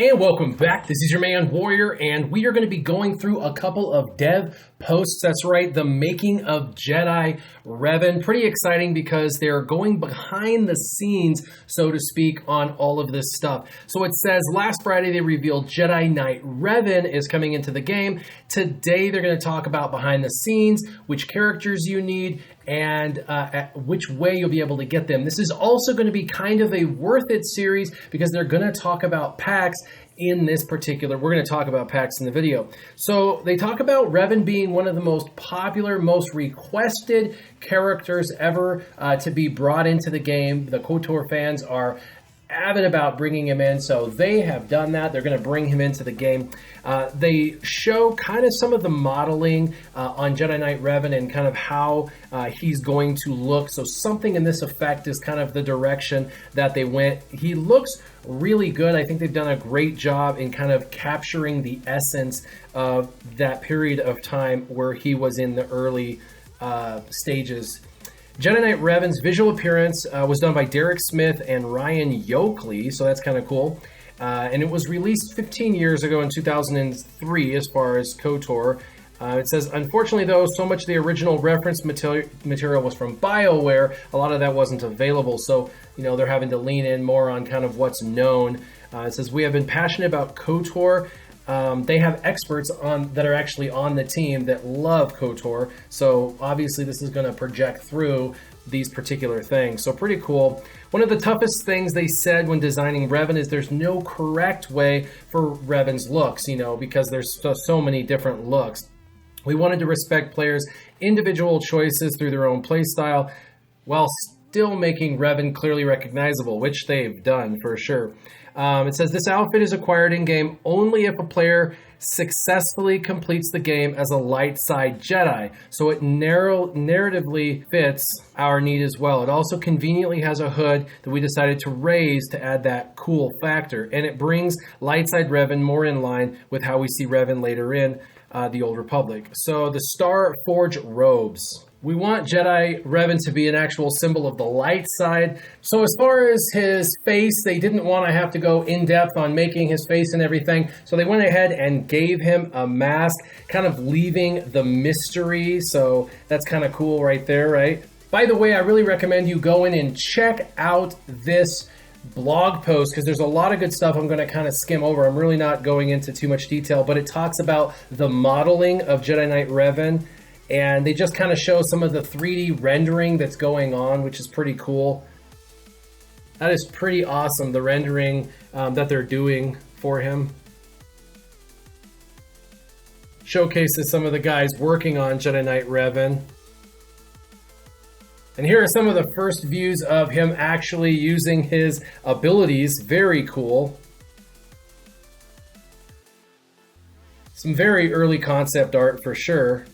And welcome back. This is your man Warrior, and we are going to be going through a couple of dev posts. That's right, the making of Jedi Revan. Pretty exciting because they're going behind the scenes, so to speak, on all of this stuff. So it says last Friday they revealed Jedi Knight Revan is coming into the game. Today they're going to talk about behind the scenes, which characters you need, and which way you'll be able to get them. This is also going to be kind of a worth it series because they're going to talk about packs in this particular. We're going to talk about packs in the video. So they talk about Revan being one of the most popular, most requested characters ever to be brought into the game. The KOTOR fans are avid about bringing him in, so they have done that. They're going to bring him into the game. They show kind of some of the modeling on Jedi Knight Revan and kind of how he's going to look. So something in this effect is kind of the direction that they went. He looks really good. I think they've done a great job in kind of capturing the essence of that period of time where he was in the early stages. Jedi Knight Revan's visual appearance was done by Derek Smith and Ryan Yoakley, so that's kind of cool. And it was released 15 years ago in 2003 as far as KOTOR. It says, unfortunately, though, so much of the original reference material was from BioWare, a lot of that wasn't available. So, you know, they're having to lean in more on kind of what's known. It says, we have been passionate about KOTOR. They have experts that are actually on the team that love KOTOR. So obviously this is going to project through these particular things. So pretty cool. One of the toughest things they said when designing Revan is there's no correct way for Revan's looks, you know, because there's so many different looks. We wanted to respect players' individual choices through their own playstyle while still making Revan clearly recognizable, which they've done for sure. It says this outfit is acquired in-game only if a player successfully completes the game as a light side Jedi, so it narratively fits our need as well. It also conveniently has a hood that we decided to raise to add that cool factor, and it brings light side Revan more in line with how we see Revan later in the Old Republic. So the Star Forge robes. We want Jedi Revan to be an actual symbol of the light side. So as far as his face, they didn't want to have to go in depth on making his face and everything. So they went ahead and gave him a mask, kind of leaving the mystery. So that's kind of cool right there, right? By the way, I really recommend you go in and check out this blog post because there's a lot of good stuff I'm going to kind of skim over. I'm really not going into too much detail, but it talks about the modeling of Jedi Knight Revan. And they just kind of show some of the 3D rendering that's going on, which is pretty cool. That is pretty awesome, the rendering that they're doing for him. Showcases some of the guys working on Jedi Knight Revan. And here are some of the first views of him actually using his abilities. Very cool. Some very early concept art for sure.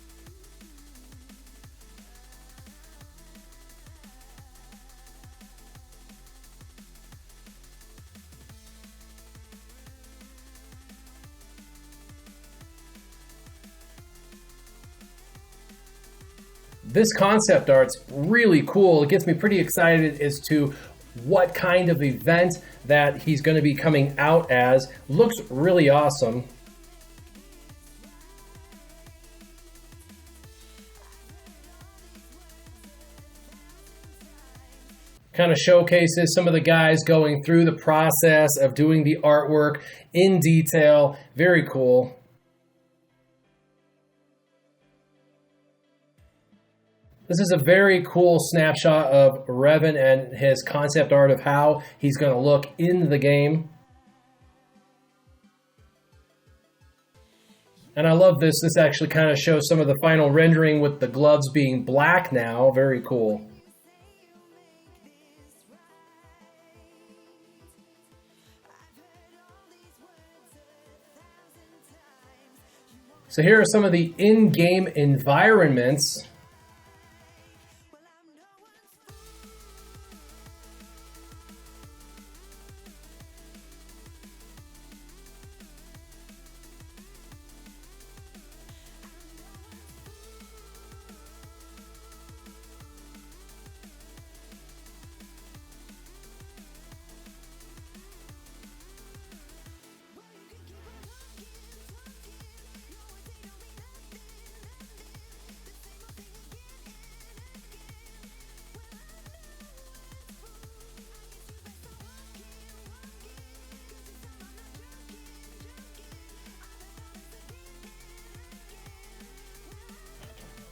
This concept art's really cool. It gets me pretty excited as to what kind of event that he's going to be coming out as. Looks really awesome. Kind of showcases some of the guys going through the process of doing the artwork in detail. Very cool. This is a very cool snapshot of Revan and his concept art of how he's going to look in the game. And I love this. This actually kind of shows some of the final rendering with the gloves being black now. Very cool. So here are some of the in-game environments.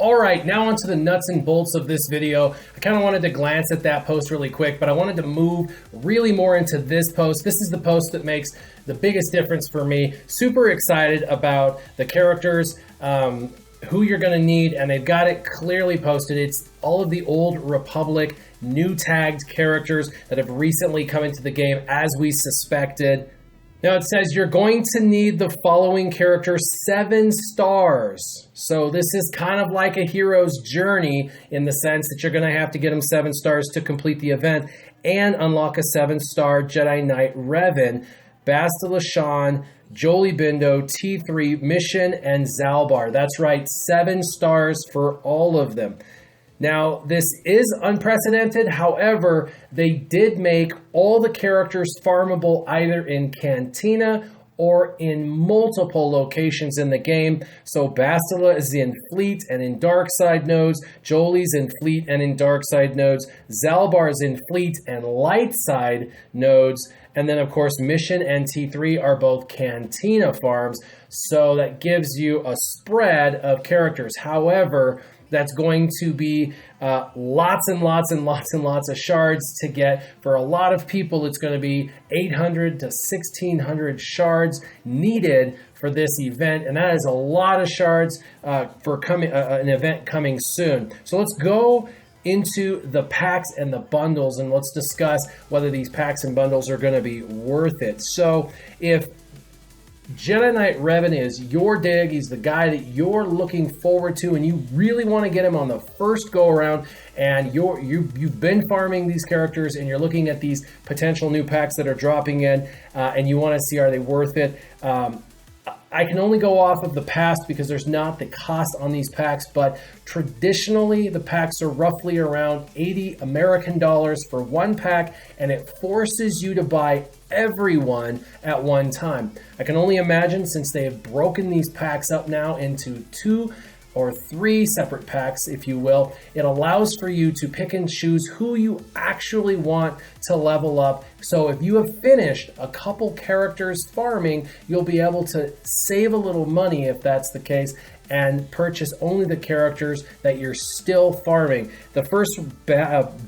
All right, now onto the nuts and bolts of this video. I kind of wanted to glance at that post really quick, but I wanted to move really more into this post. This is the post that makes the biggest difference for me. Super excited about the characters, who you're going to need, and they've got it clearly posted. It's all of the old Republic new tagged characters that have recently come into the game as we suspected. Now it says you're going to need the following character 7 stars. So this is kind of like a hero's journey in the sense that you're going to have to get them 7 stars to complete the event and unlock a 7-star Jedi Knight Revan, Bastila Shan, Jolie Bindo, T3, Mission, and Zalbar. That's right, 7 stars for all of them. Now, this is unprecedented. However, they did make all the characters farmable either in Cantina or in multiple locations in the game. So Bastila is in Fleet and in Darkside nodes. Jolie's in Fleet and in Darkside nodes. Zalbar is in Fleet and Lightside nodes. And then, of course, Mission and T3 are both Cantina farms. So that gives you a spread of characters. However, that's going to be lots and lots and lots and lots of shards to get. For a lot of people, it's going to be 800 to 1,600 shards needed for this event. And that is a lot of shards for an event coming soon. So let's go into the packs and the bundles, and let's discuss whether these packs and bundles are going to be worth it. So if Jedi Knight Revan is your dig, he's the guy that you're looking forward to, and you really want to get him on the first go around, and you've been farming these characters and you're looking at these potential new packs that are dropping in, and you want to see, are they worth it? I can only go off of the past because there's not the cost on these packs, but traditionally the packs are roughly around 80 American dollars for one pack, and it forces you to buy everyone at one time. I can only imagine, since they have broken these packs up now into 2 or 3 separate packs, if you will, it allows for you to pick and choose who you actually want to level up. So if you have finished a couple characters farming, you'll be able to save a little money if that's the case, and purchase only the characters that you're still farming. The first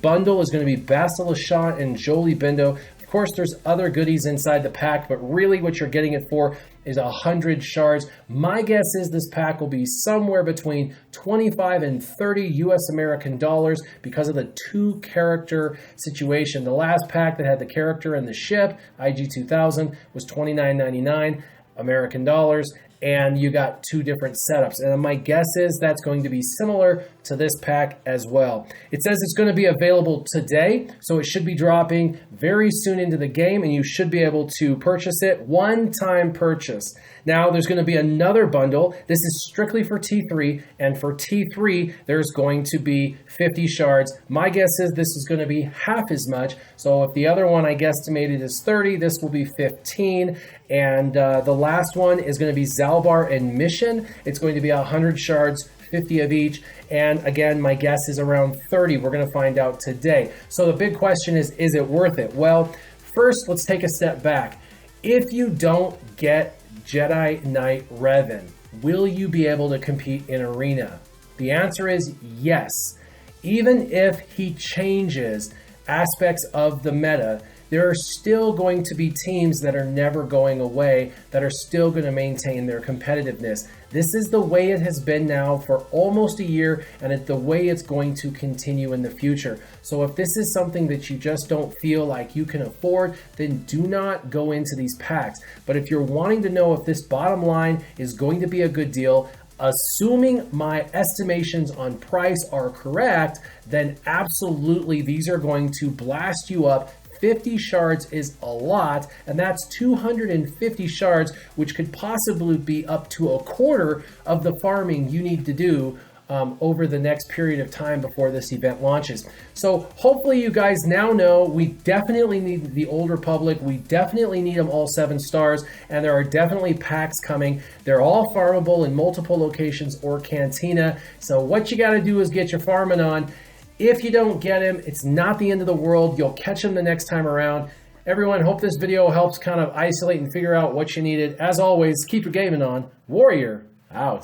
bundle is going to be Bastila Shan and Jolie Bindo. Of course, there's other goodies inside the pack, but really what you're getting it for is 100 shards. My guess is this pack will be somewhere between 25 and 30 US American dollars because of the 2 character situation. The last pack that had the character and the ship, IG-2000, was $29.99 American dollars, and you got 2 different setups. And my guess is that's going to be similar to this pack as well. It says it's going to be available today, so it should be dropping very soon into the game, and you should be able to purchase it. One-time purchase. Now, there's going to be another bundle. This is strictly for T3, and for T3, there's going to be 50 shards. My guess is this is going to be half as much. So if the other one I guesstimated is 30, this will be 15. And the last one is going to be Zalbar and Mission. It's going to be 100 shards, 50 of each. And again, my guess is around 30. We're going to find out today. So the big question is it worth it? Well, first, let's take a step back. If you don't get Jedi Knight Revan, will you be able to compete in Arena? The answer is yes. Even if he changes aspects of the meta, there are still going to be teams that are never going away, that are still going to maintain their competitiveness. This is the way it has been now for almost a year, and it's the way it's going to continue in the future. So if this is something that you just don't feel like you can afford, then do not go into these packs. But if you're wanting to know if this bottom line is going to be a good deal, assuming my estimations on price are correct, then absolutely these are going to blast you up. 50 shards is a lot, and that's 250 shards, which could possibly be up to a quarter of the farming you need to do over the next period of time before this event launches. So hopefully you guys now know we definitely need the Old Republic. We definitely need them all 7 stars, and there are definitely packs coming. They're all farmable in multiple locations or Cantina. So what you got to do is get your farming on. If you don't get him, it's not the end of the world. You'll catch him the next time around. Everyone, hope this video helps kind of isolate and figure out what you needed. As always, keep your gaming on. Warrior out.